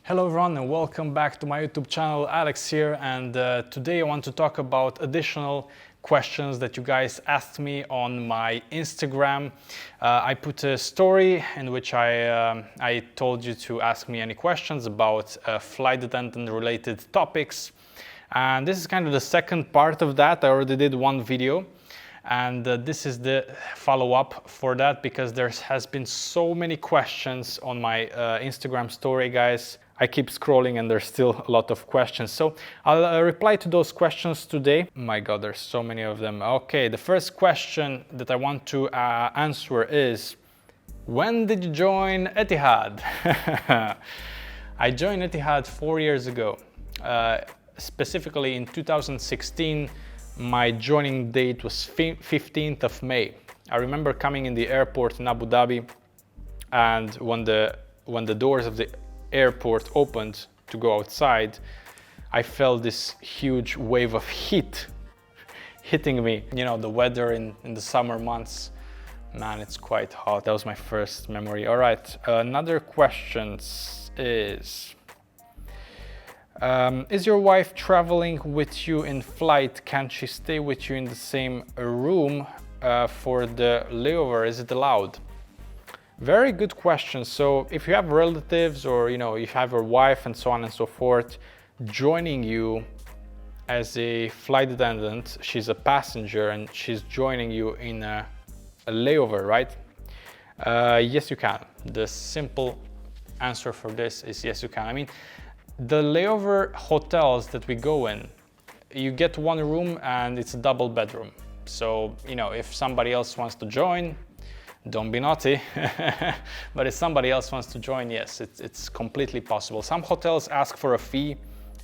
Hello everyone and welcome back to my YouTube channel. Alex here, and today I want to talk about additional questions that you guys asked me on my Instagram. I put a story in which I told you to ask me any questions about flight attendant related topics, and this is kind of the second part of that. I already did one video, and this is the follow-up for that because there has been so many questions on my Instagram story, guys. I keep scrolling and there's still a lot of questions, so I'll reply to those questions today. My god, there's so many of them. Okay, the first question that I want to answer is, when did you join Etihad? I joined Etihad 4 years ago, specifically in 2016. My joining date was 15th of May. I remember coming in the airport in Abu Dhabi, and when the doors of the airport opened to go outside, I felt this huge wave of heat hitting me. You know, the weather in the summer months, man, it's quite hot. That was my first memory. All right, another question is your wife traveling with you in flight? Can she stay with you in the same room for the layover? Is it allowed? Very good question. So if you have relatives, or you know, you have a wife and so on and so forth joining you as a flight attendant, she's a passenger and she's joining you in a layover, right? Yes, you can. The simple answer for this is yes, you can. I mean, the layover hotels that we go in, you get one room and it's a double bedroom. So, you know, if somebody else wants to join, don't be naughty, but if somebody else wants to join, yes, it's completely possible. Some hotels ask for a fee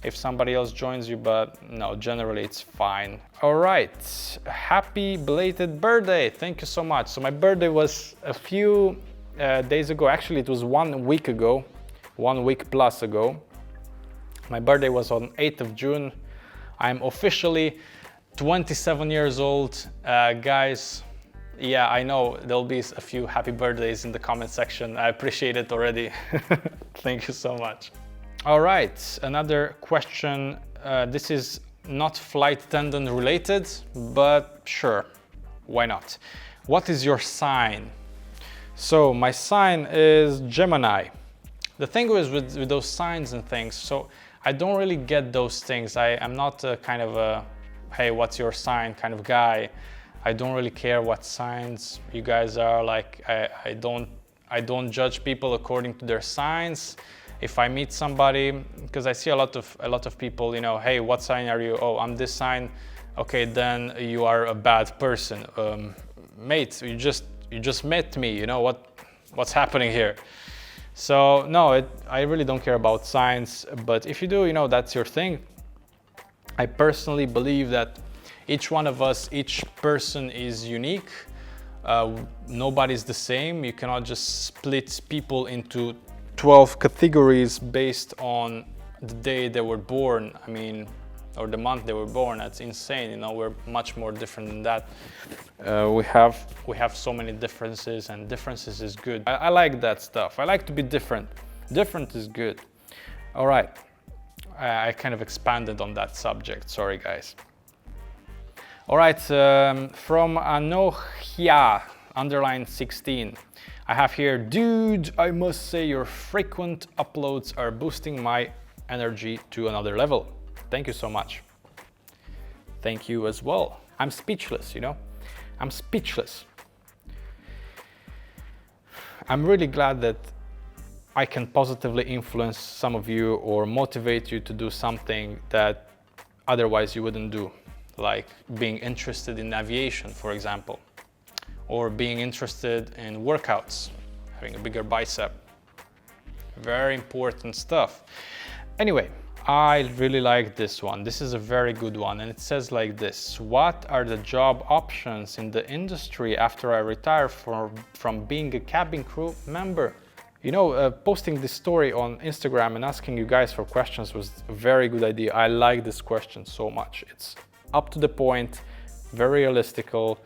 if somebody else joins you, but no, generally it's fine. All right, happy belated birthday. Thank you so much. So my birthday was a few days ago. Actually, it was 1 week ago, 1 week plus ago. My birthday was on 8th of June. I'm officially 27 years old. Guys, yeah, I know there'll be a few happy birthdays in the comment section. I appreciate it already. Thank you so much. All right, another question. This is not flight attendant related, but sure, why not? What is your sign? So my sign is Gemini. The thing is with those signs and things, so I don't really get those things. I'm not a kind of a, hey, what's your sign kind of guy. I don't really care what signs you guys are. Like, I don't judge people according to their signs. If I meet somebody, because I see a lot of people, you know, hey, what sign are you? Oh, I'm this sign. Okay, then you are a bad person. Mate, you just met me. You know what's happening here? So no, I really don't care about signs. But if you do, you know, that's your thing. I personally believe that each one of us, each person is unique. Nobody's the same. You cannot just split people into 12 categories based on the day they were born. I mean, or the month they were born. That's insane. You know, we're much more different than that. We have so many differences, and differences is good. I like that stuff. I like to be different. Different is good. All right. I kind of expanded on that subject. Sorry, guys. All right, from Anohia _16, I have here, dude, I must say your frequent uploads are boosting my energy to another level. Thank you so much. Thank you as well. I'm speechless, you know, I'm speechless. I'm really glad that I can positively influence some of you or motivate you to do something that otherwise you wouldn't do. Like being interested in aviation, for example, or being interested in workouts, having a bigger bicep. Very important stuff. Anyway, I really like this one. This is a very good one, and it says like this: what are the job options in the industry after I retire from being a cabin crew member? You know, posting this story on Instagram and asking you guys for questions was a very good idea. I like this question so much. It's up to the point, very realistical.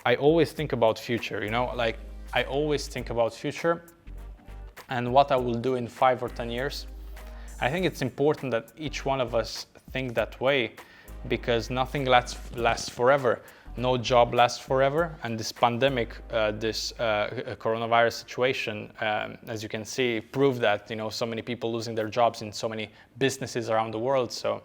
I always think about future, you know, like I always think about future and what I will do in 5 or 10 years. I think it's important that each one of us think that way, because nothing lasts forever. No job lasts forever, and this pandemic, this coronavirus situation, as you can see, proved that, you know, so many people losing their jobs in so many businesses around the world. So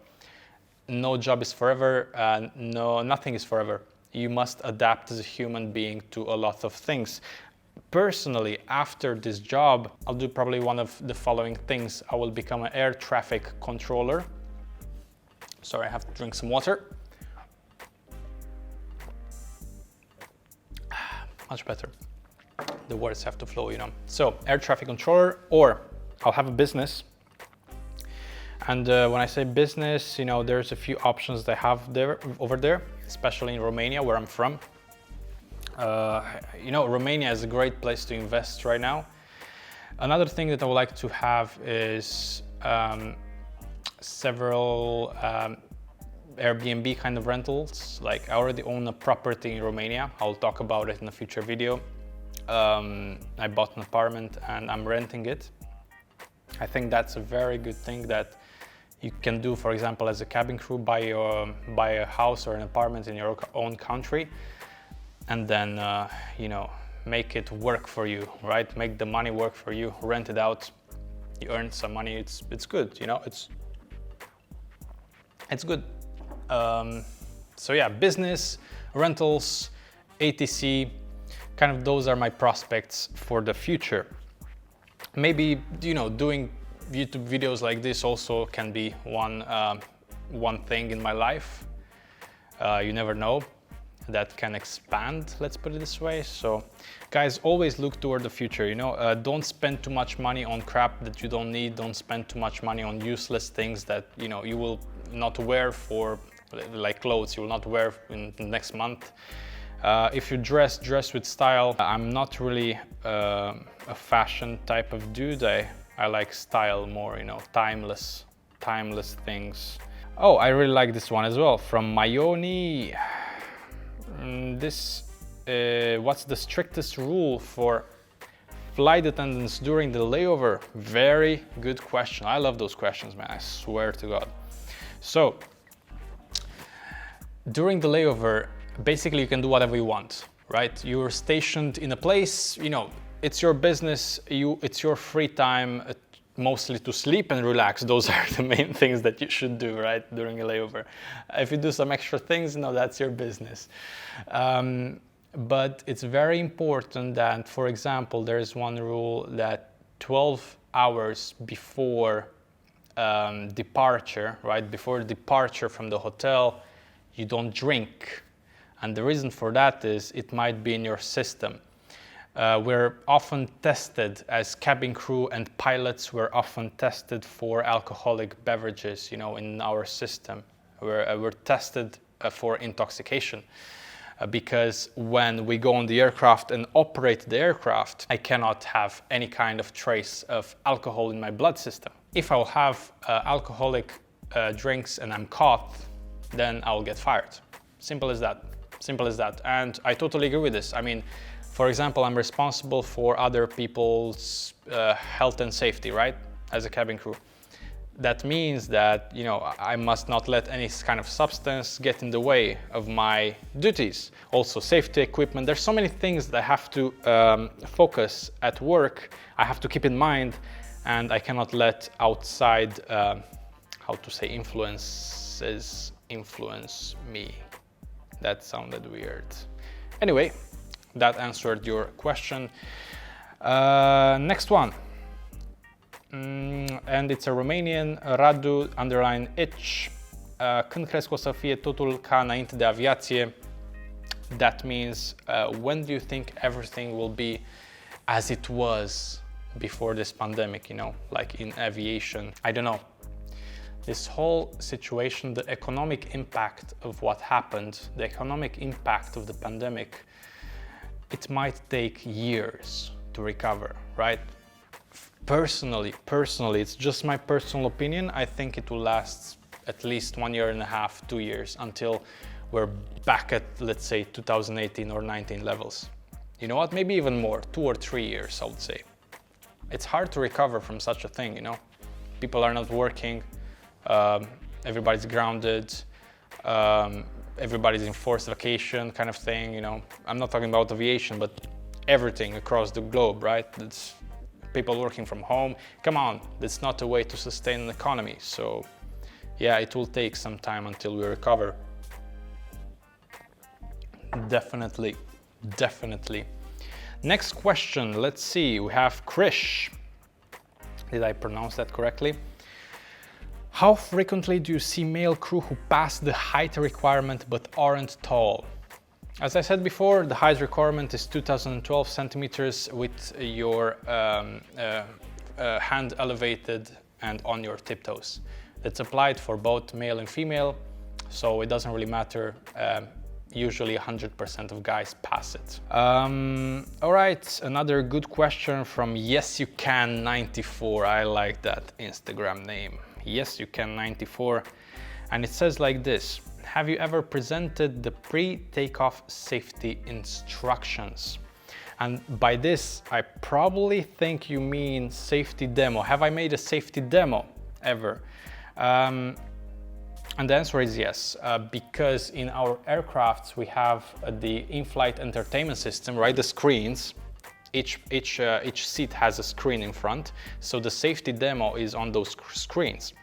no job is forever, nothing is forever. You must adapt as a human being to a lot of things. Personally, after this job, I'll do probably one of the following things. I will become an air traffic controller. Sorry, I have to drink some water. Much better. The words have to flow, you know. So, air traffic controller, or I'll have a business. And when I say business, you know, there's a few options they have over there, especially in Romania, where I'm from. You know, Romania is a great place to invest right now. Another thing that I would like to have is several Airbnb kind of rentals. Like, I already own a property in Romania. I'll talk about it in a future video. I bought an apartment and I'm renting it. I think that's a very good thing that you can do, for example, as a cabin crew, buy a house or an apartment in your own country, and then, you know, make it work for you, right? Make the money work for you, rent it out, you earn some money, it's good, you know, it's good. So yeah, business, rentals, ATC, kind of those are my prospects for the future. Maybe, you know, doing YouTube videos like this also can be one thing in my life. You never know. That can expand, let's put it this way. So guys, always look toward the future, you know. Don't spend too much money on crap that you don't need. Don't spend too much money on useless things that, you know, you will not wear for, like clothes, you will not wear in the next month. If you dress with style. I'm not really a fashion type of dude. I like style more, you know, timeless things. Oh, I really like this one as well, from Mayoni. What's the strictest rule for flight attendants during the layover? Very good question. I love those questions, man, I swear to God. So, during the layover, basically you can do whatever you want, right? You're stationed in a place, you know, it's your business, it's your free time, mostly to sleep and relax. Those are the main things that you should do, right, during a layover. If you do some extra things, no, that's your business. But it's very important that, for example, there is one rule that 12 hours before departure, right, before departure from the hotel, you don't drink. And the reason for that is it might be in your system. We're often tested as cabin crew and pilots. We're often tested for alcoholic beverages, you know, in our system. We're tested for intoxication because when we go on the aircraft and operate the aircraft, I cannot have any kind of trace of alcohol in my blood system. If I'll have alcoholic drinks and I'm caught, then I'll get fired. Simple as that. Simple as that. And I totally agree with this. I mean, for example, I'm responsible for other people's health and safety, right? As a cabin crew. That means that, you know, I must not let any kind of substance get in the way of my duties. Also, safety equipment. There's so many things that I have to focus at work. I have to keep in mind, and I cannot let outside, how to say, influences influence me. That sounded weird. Anyway, that answered your question. Next one. And it's a Romanian, Radu _itch. Când crezi că o să fie totul ca înainte de aviație? That means, when do you think everything will be as it was before this pandemic, you know, like in aviation? I don't know. This whole situation, the economic impact of what happened, the economic impact of the pandemic, it might take years to recover, right? Personally, it's just my personal opinion. I think it will last at least 1.5 years, 2 years until we're back at, let's say, 2018 or 19 levels. You know what? Maybe even more, 2 or 3 years, I would say. It's hard to recover from such a thing, you know? people are not working, everybody's grounded, everybody's in forced vacation kind of thing, you know. I'm not talking about aviation, but everything across the globe, right? It's people working from home. Come on, that's not a way to sustain an economy. So yeah, it will take some time until we recover. Definitely. Next question, let's see, we have Krish. Did I pronounce that correctly? How frequently do you see male crew who pass the height requirement but aren't tall? As I said before, the height requirement is 2012 centimeters with your hand elevated and on your tiptoes. It's applied for both male and female, so it doesn't really matter. Usually 100% of guys pass it. All right, another good question from Yes You Can 94. I like that Instagram name. Yes You Can 94. And it says like this: have you ever presented the pre-takeoff safety instructions? And by this, I probably think you mean safety demo. Have I made a safety demo ever? And the answer is yes, because in our aircrafts we have the in-flight entertainment system, right? The screens. Each seat has a screen in front, so the safety demo is on those screens,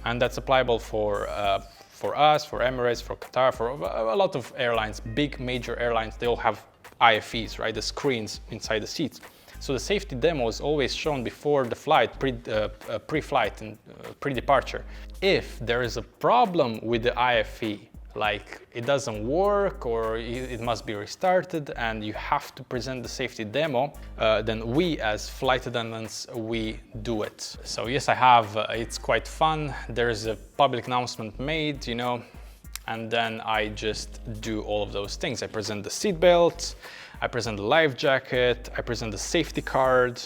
and that's applicable for us, for Emirates, for Qatar, for a lot of airlines, big major airlines. They all have IFEs, right? The screens inside the seats. So the safety demo is always shown before the flight, pre-flight and pre-departure. If there is a problem with the IFE, like it doesn't work or it must be restarted and you have to present the safety demo, then we as flight attendants, we do it. So yes, I have, it's quite fun. There's a public announcement made, you know, and then I just do all of those things. I present the seatbelt, I present the life jacket, I present the safety card.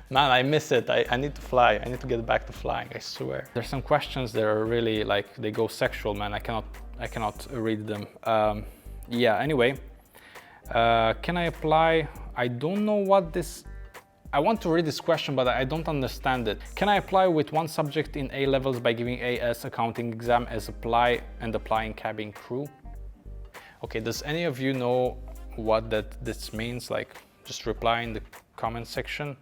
Man, I miss it. I need to fly. I need to get back to flying, I swear. There's some questions that are really like, they go sexual, man. I cannot read them. Yeah, anyway. Can I apply? I don't know what this... I want to read this question, but I don't understand it. Can I apply with one subject in A levels by giving AS accounting exam as applying cabin crew? Okay, does any of you know what this means? Like, just reply in the comment section.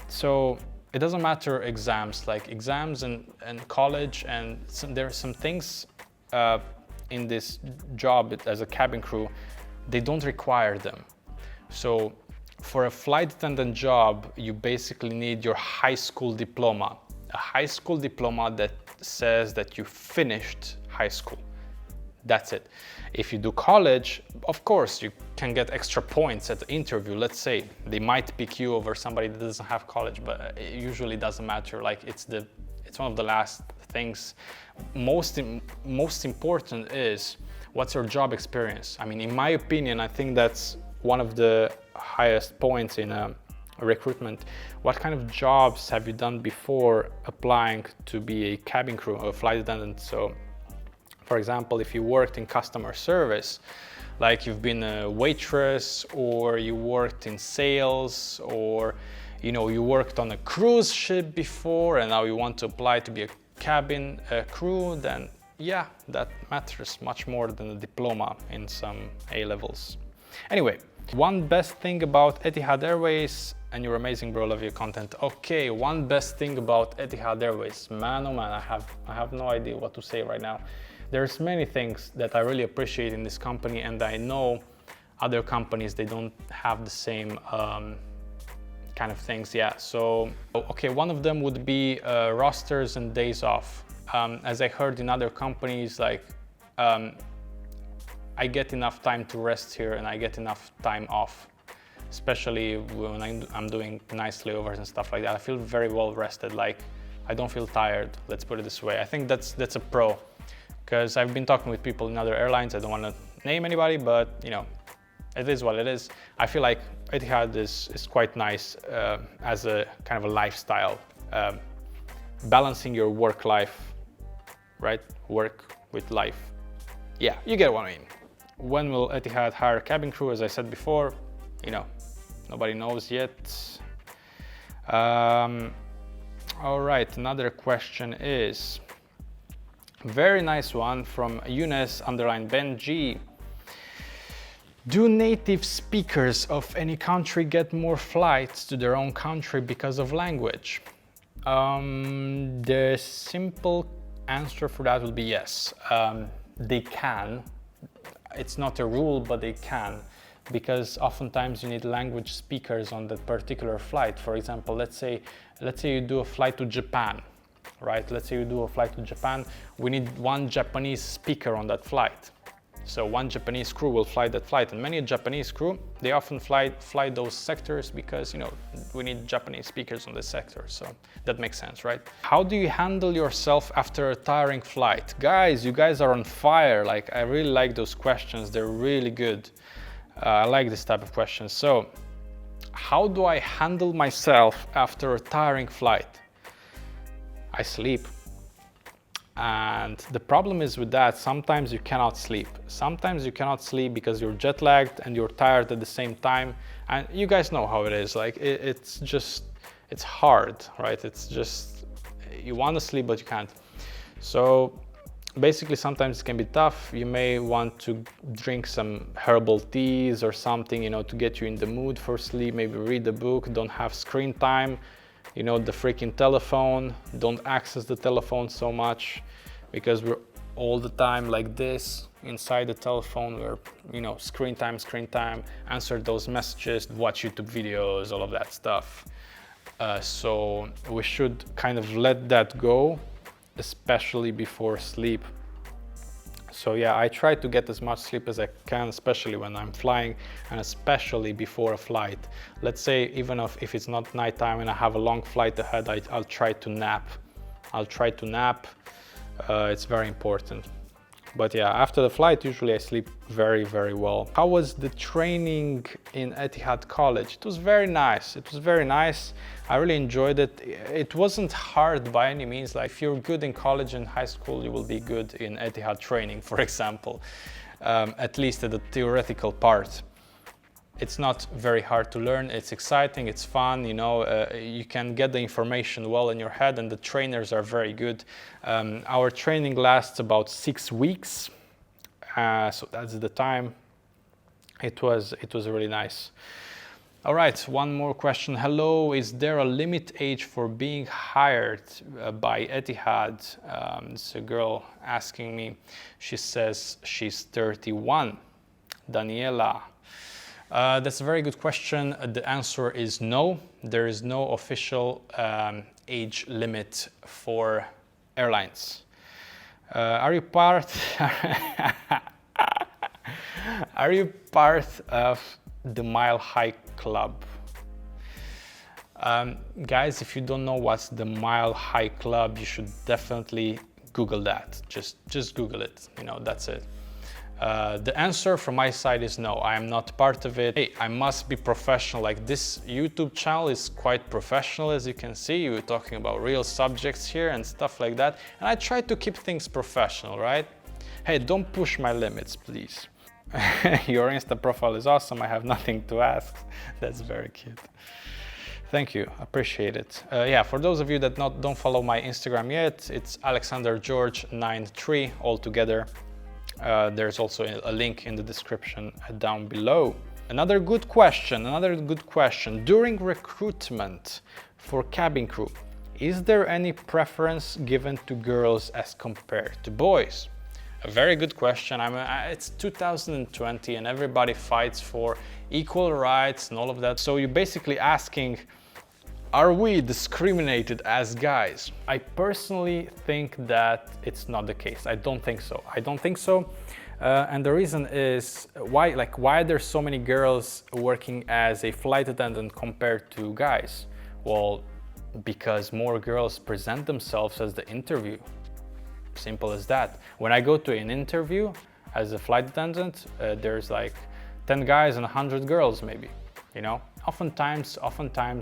So it doesn't matter exams, like exams and college, and there are some things in this job as a cabin crew, they don't require them. So for a flight attendant job, you basically need your high school diploma, a high school diploma that says that you finished high school. That's it. If you do college, of course, you can get extra points at the interview. Let's say they might pick you over somebody that doesn't have college, but it usually doesn't matter. Like it's one of the last things. Most important is what's your job experience. I mean, in my opinion, I think that's one of the highest points in recruitment. What kind of jobs have you done before applying to be a cabin crew or a flight attendant? So, for example, if you worked in customer service, like you've been a waitress, or you worked in sales, or you worked on a cruise ship before and now you want to apply to be a cabin crew, then yeah, that matters much more than a diploma in some A levels. Anyway, one best thing about Etihad Airways, and you're amazing, bro, love your content. Okay, one best thing about Etihad Airways. Man, oh man, I have no idea what to say right now. There's many things that I really appreciate in this company, and I know other companies, they don't have the same kind of things. Yeah, so, okay, one of them would be rosters and days off. As I heard in other companies, like, I get enough time to rest here and I get enough time off, especially when I'm doing nice layovers and stuff like that. I feel very well rested, like I don't feel tired, let's put it this way. I think that's a pro, because I've been talking with people in other airlines. I don't want to name anybody, but it is what it is. I feel like Etihad is quite nice as a kind of a lifestyle, balancing your work life, right? Work with life. Yeah, you get what I mean. When will Etihad hire cabin crew? As I said before, nobody knows yet. All right, another question is, very nice one from Younes_Benji. Do native speakers of any country get more flights to their own country because of language? The simple answer for that would be yes. They can. It's not a rule, but they can, because oftentimes you need language speakers on that particular flight. For example, let's say you do a flight to Japan, right? Let's say you do a flight to Japan. We need one Japanese speaker on that flight. So one Japanese crew will fly that flight, and many Japanese crew, they often fly those sectors because, you know, we need Japanese speakers on this sector. So that makes sense, right? How do you handle yourself after a tiring flight? Guys, you guys are on fire. Like, I really like those questions. They're really good. I like this type of questions. So how do I handle myself after a tiring flight? I sleep. And the problem is with that, sometimes you cannot sleep. Sometimes you cannot sleep because you're jet lagged and you're tired at the same time. And you guys know how it is. Like, it's hard, right? It's just, you want to sleep, but you can't. So basically, sometimes it can be tough. You may want to drink some herbal teas or something, you know, to get you in the mood for sleep. Maybe read a book, don't have screen time. You know, the freaking telephone, don't access the telephone so much, because we're all the time like this inside the telephone. We're, you know, screen time, answer those messages, watch YouTube videos, all of that stuff. So we should kind of let that go, especially before sleep. So yeah, I try to get as much sleep as I can, especially when I'm flying, and especially before a flight. Let's say even if it's not nighttime and I have a long flight ahead, I'll try to nap. It's very important. But yeah, after the flight, usually I sleep very, very well. How was the training in Etihad College? It was very nice. I really enjoyed it. It wasn't hard by any means. Like, if you're good in college and high school, you will be good in Etihad training, for example, at least at the theoretical part. It's not very hard to learn. It's exciting, it's fun, you know, you can get the information well in your head, and the trainers are very good. Our training lasts about 6 weeks, so that's the time. It was really nice. All right, one more question. Hello, is there a limit age for being hired by Etihad? It's a girl asking me. She says she's 31. Daniela. That's a very good question. The answer is no. There is no official age limit for airlines. Are you part? Are you part of the Mile High Club? Guys, if you don't know what's the Mile High Club, you should definitely Google that. Just Google it. You know, that's it. The answer from my side is no, I am not part of it. Hey, I must be professional. Like, this YouTube channel is quite professional, as you can see. We're talking about real subjects here and stuff like that. And I try to keep things professional, right? Hey, don't push my limits, please. Your Insta profile is awesome. I have nothing to ask. That's very cute. Thank you, appreciate it. Yeah, for those of you that don't follow my Instagram yet, it's alexandergeorg93 all together. There's also a link in the description down below. Another good question. During recruitment for cabin crew, is there any preference given to girls as compared to boys? A very good question. It's 2020 and everybody fights for equal rights and all of that. So you're basically asking, are we discriminated as guys? I personally think that it's not the case. I don't think so. And the reason is why are there so many girls working as a flight attendant compared to guys? Well, because more girls present themselves as the interview. Simple as that. When I go to an interview as a flight attendant, there's like 10 guys and 100 girls maybe, you know? Oftentimes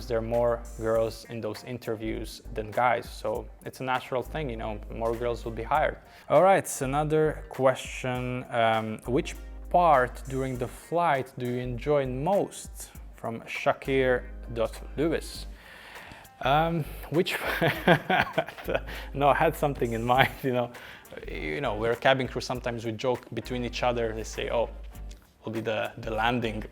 there are more girls in those interviews than guys, so it's a natural thing, you know, more girls will be hired. All right, another question. Which part during the flight do you enjoy most? From Shakir.Lewis. Which no, I had something in mind. We're cabin crew. Sometimes we joke between each other. They say, "Oh, will be the landing."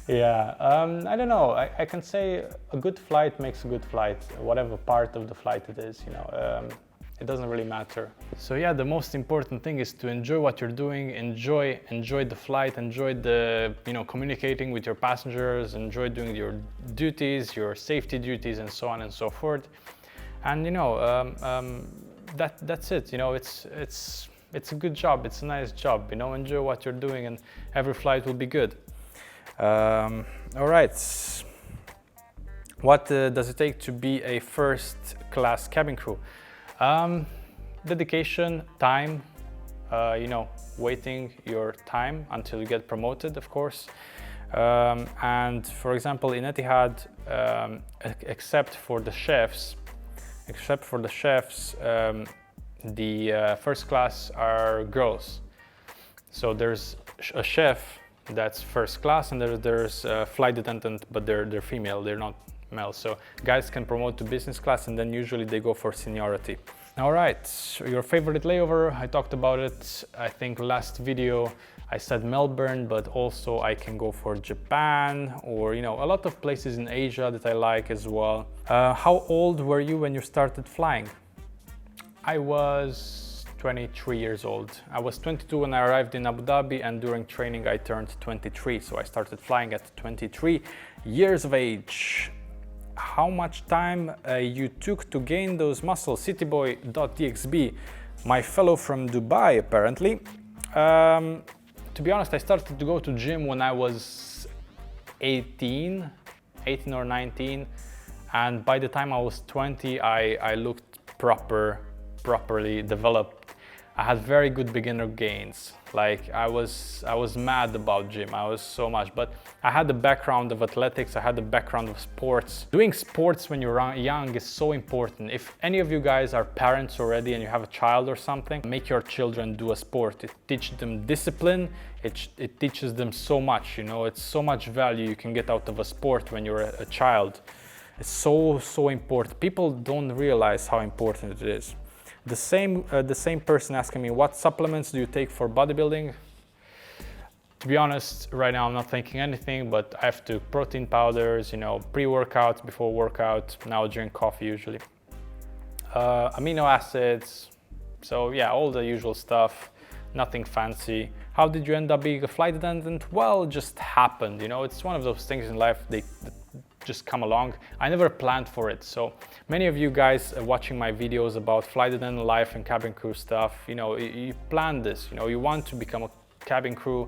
Yeah, I don't know. I can say a good flight makes a good flight, whatever part of the flight it is. It doesn't really matter. So yeah, the most important thing is to enjoy what you're doing, enjoy the flight, enjoy the communicating with your passengers, enjoy doing your duties, your safety duties, and so on and so forth. And that's it. It's a good job. It's a nice job. Enjoy what you're doing, and every flight will be good. All right. What does it take to be a first-class cabin crew? Dedication, time, waiting your time until you get promoted, of course. And for example, in Etihad, except for the chefs, the first class are girls. So there's a chef that's first class, and there's a flight attendant, but they're female, they're not male. So guys can promote to business class, and then usually they go for seniority. All right, your favorite layover, I talked about it. I think last video I said Melbourne, but also I can go for Japan, or a lot of places in Asia that I like as well. How old were you when you started flying? I was 23 years old. I was 22 when I arrived in Abu Dhabi, and during training I turned 23. So I started flying at 23 years of age. How much time you took to gain those muscles? Cityboy.txb, my fellow from Dubai, apparently. To be honest, I started to go to gym when I was 18 or 19. And by the time I was 20, I looked properly developed. I had very good beginner gains. Like I was mad about gym. I was so much, but I had the background of athletics. I had the background of sports. Doing sports when you're young is so important. If any of you guys are parents already and you have a child or something, make your children do a sport. It teaches them discipline. It teaches them so much. It's so much value you can get out of a sport when you're a child. It's so important. People don't realize how important it is. The same person asking me, what supplements do you take for bodybuilding? To be honest, right now I'm not thinking anything, but I have to protein powders, pre-workout, before workout. Now I drink coffee usually. Amino acids. So yeah, all the usual stuff, nothing fancy. How did you end up being a flight attendant? Well, it just happened. It's one of those things in life that just come along. I never planned for it. So many of you guys watching my videos about flight attendant life and cabin crew stuff, you plan this, you want to become a cabin crew,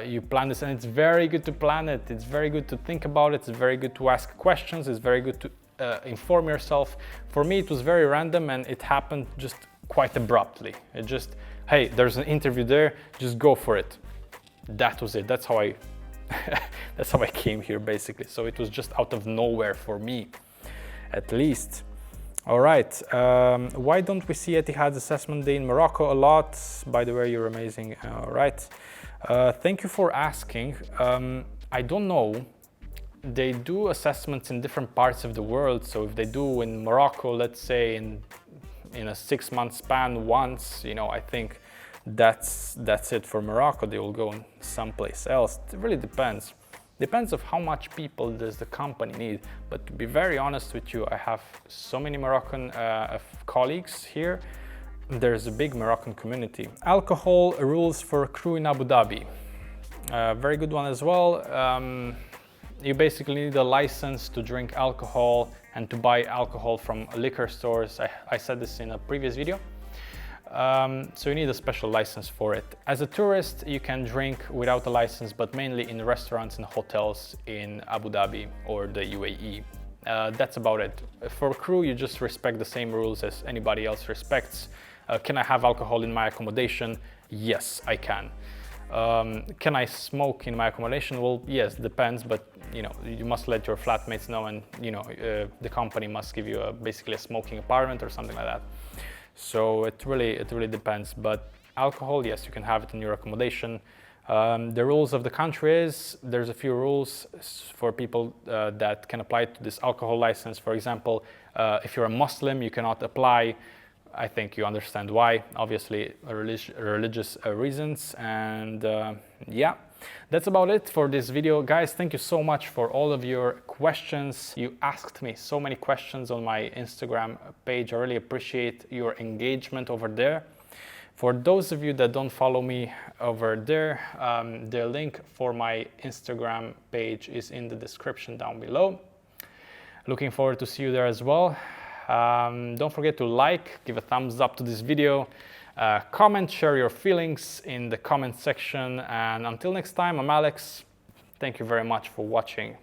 you plan this, and it's very good to plan it. It's very good to think about it. It's very good to ask questions. It's very good to inform yourself. For me, it was very random, and it happened just quite abruptly. It just, hey, there's an interview there, just go for it. That was it. That's how I that's how I came here, basically. So it was just out of nowhere for me, at least. All right. Why don't we see Etihad's assessment day in Morocco a lot? By the way, you're amazing. All right. Thank you for asking. I don't know. They do assessments in different parts of the world. So if they do in Morocco, let's say in a 6-month span once, I think that's it for Morocco. They will go someplace else. It really depends. Depends of how much people does the company need. But to be very honest with you, I have so many Moroccan colleagues here. There's a big Moroccan community. Alcohol rules for crew in Abu Dhabi. Very good one as well. You basically need a license to drink alcohol and to buy alcohol from liquor stores. I said this in a previous video. So you need a special license for it. As a tourist, you can drink without a license, but mainly in restaurants and hotels in Abu Dhabi or the UAE. That's about it. For crew, you just respect the same rules as anybody else respects. Can I have alcohol in my accommodation? Yes, I can. Can I smoke in my accommodation? Well, yes, depends, but you must let your flatmates know, and the company must give you basically a smoking apartment or something like that. So it really depends. But alcohol, yes, you can have it in your accommodation. The rules of the country is, there's a few rules for people that can apply to this alcohol license. For example, if you're a Muslim, you cannot apply. I think you understand why, obviously religious reasons. And yeah, that's about it for this video. Guys, thank you so much for all of your questions. You asked me so many questions on my Instagram page. I really appreciate your engagement over there. For those of you that don't follow me over there, the link for my Instagram page is in the description down below. Looking forward to see you there as well. Don't forget to like, give a thumbs up to this video, comment, share your feelings in the comment section. And until next time, I'm Alex. Thank you very much for watching.